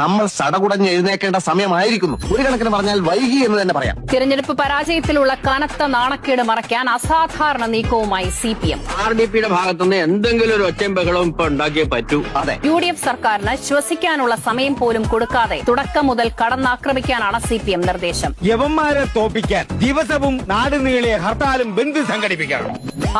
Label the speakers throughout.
Speaker 1: നമ്മൾ സടകുടഞ്ഞ് എഴുന്നേക്കേണ്ട സമയമായിരിക്കുന്നു. ഒരു കണക്കിന് പറഞ്ഞാൽ വൈകി എന്ന് തന്നെ പറയാം.
Speaker 2: തിരഞ്ഞെടുപ്പ് പരാജയത്തിലുള്ള കനത്ത നാണക്കേട് മറയ്ക്കാൻ അസാധാരണ നീക്കവുമായി CPM.
Speaker 3: RDPയുടെ ഭാഗത്തുനിന്ന് എന്തെങ്കിലും ഒരു ഒച്ചയും ബഹളവും ഇപ്പൊ ഉണ്ടാക്കിയേ പറ്റൂ.
Speaker 1: അതെ,
Speaker 2: UDF സർക്കാരിന് ശ്വസിക്കാനുള്ള സമയം പോലും കൊടുക്കാതെ തുടക്കം മുതൽ കടന്നാക്രമിക്കാനാണ് CPM നിർദ്ദേശം.
Speaker 4: യവന്മാരെ തോപ്പിക്കാൻ ദിവസവും നാടുനീളെ ഹർത്താലും ബന്ദ് സംഘടിപ്പിക്കണം.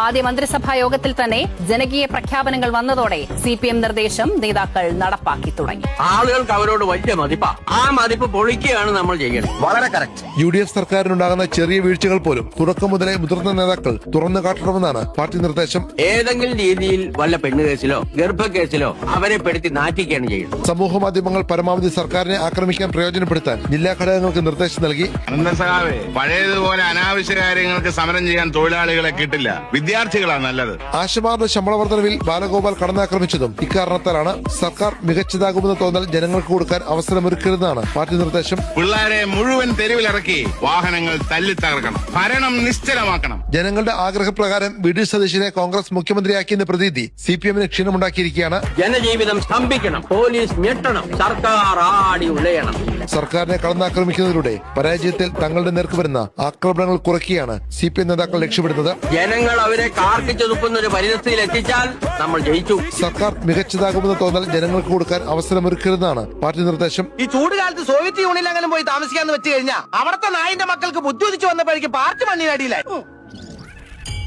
Speaker 2: ആദ്യ മന്ത്രിസഭാ യോഗത്തിൽ തന്നെ ജനകീയ പ്രഖ്യാപനങ്ങൾ വന്നതോടെ CPM നിർദ്ദേശം നേതാക്കൾ നടപ്പാക്കി തുടങ്ങി.
Speaker 3: ആളുകൾക്ക് അവരോട് വലിയ മതിപ്പാ. ആ മതിപ്പ് പൊളിക്കുകയാണ് നമ്മൾ ചെയ്യേണ്ടത്.
Speaker 1: വളരെ കറക്റ്റ്.
Speaker 5: UDF സർക്കാരിനുണ്ടാകുന്ന ചെറിയ വീഴ്ചകൾ പോലും തുടക്കം മുതലേ മുതിർന്ന നേതാക്കൾ തുറന്നു കാട്ടണമെന്നാണ് പാർട്ടി നിർദ്ദേശം.
Speaker 3: ഏതെങ്കിലും രീതിയിൽ വല്ല പെണ്ണുകേസിലോ ഗർഭക്കേസിലോ അവരെ പെടുത്തി നാറ്റിക്കുകയാണ് ചെയ്യുന്നത്.
Speaker 5: സമൂഹ മാധ്യമങ്ങൾ പരമാവധി സർക്കാരിനെ ആക്രമിക്കാൻ പ്രയോജനപ്പെടുത്താൻ ജില്ലാ ഘടകങ്ങൾക്ക് നിർദ്ദേശം നൽകി.
Speaker 6: അനന്തസഹാവേ, പഴയതുപോലെ അനാവശ്യ കാര്യങ്ങൾക്ക് സമരം ചെയ്യാൻ തൊഴിലാളികളെ കിട്ടില്ല. വിദ്യാർത്ഥികളാണ് നല്ലത്.
Speaker 5: ആശമാരുടെ ശമ്പള വർധനവിൽ ബാലഗോപാൽ കടന്നാക്രമിച്ചതും ഇക്കാരണത്താലാണ്. സർക്കാർ മികച്ചതാകുമെന്ന് തോന്നൽ ജനങ്ങൾക്ക് കൊടുക്കാൻ അവസരമൊരുക്കരുതെന്നാണ് പാർട്ടി നിർദ്ദേശം.
Speaker 6: പിള്ളേരെ മുഴുവൻ തെരുവിലിറക്കി വാഹനങ്ങൾ തല്ലി തകർക്കണം. ഭരണം നിശ്ചലമാക്കണം.
Speaker 5: ജനങ്ങളുടെ ആഗ്രഹപ്രകാരം VD സതീശനെ കോൺഗ്രസ് മുഖ്യമന്ത്രിയാക്കിയെന്ന പ്രതീതി CPM-ന് ക്ഷീണമുണ്ടാക്കിയിരിക്കുകയാണ്.
Speaker 3: ജനജീവിതം സ്തംഭിക്കണം, പോലീസ് ഞെട്ടണം, സർക്കാർ ആടി ഉലയണം.
Speaker 5: സർക്കാരിനെ കടന്നാക്രമിക്കുന്നതിലൂടെ പരാജയത്തിൽ തങ്ങളുടെ നേർക്ക് വരുന്ന ആക്രമണങ്ങൾ കുറയ്ക്കുകയാണ് CPM നേതാക്കൾ ലക്ഷ്യമിടുന്നത്.
Speaker 3: ജനങ്ങൾ അവരെ കാർക്കിച്ചു തുപ്പുന്ന ഒരു പരിസ്ഥിതിയിൽ എത്തിച്ചാൽ നമ്മൾ ജയിച്ചു.
Speaker 5: സർക്കാർ മികച്ചതാകുമെന്ന് തോന്നൽ ജനങ്ങൾക്ക് കൊടുക്കാൻ അവസരമൊരുക്കരുതെന്നാണ് പാർട്ടി നിർദ്ദേശം.
Speaker 1: ഈ ചൂടുകാലത്ത് സോവിയറ്റ് യൂണിയനിലെങ്കിലും പോയി താമസിക്കാന്ന് വെച്ച് കഴിഞ്ഞാൽ അവിടുത്തെ നായിന്റെ മക്കൾക്ക് ബുദ്ധി ഉദിച്ചു വന്നപ്പോഴേക്ക് പാർട്ടി മണ്ണിനടിയിലായി.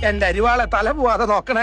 Speaker 1: എന്റെ അരിവാളെ തല പോവാതെ നോക്കണേ.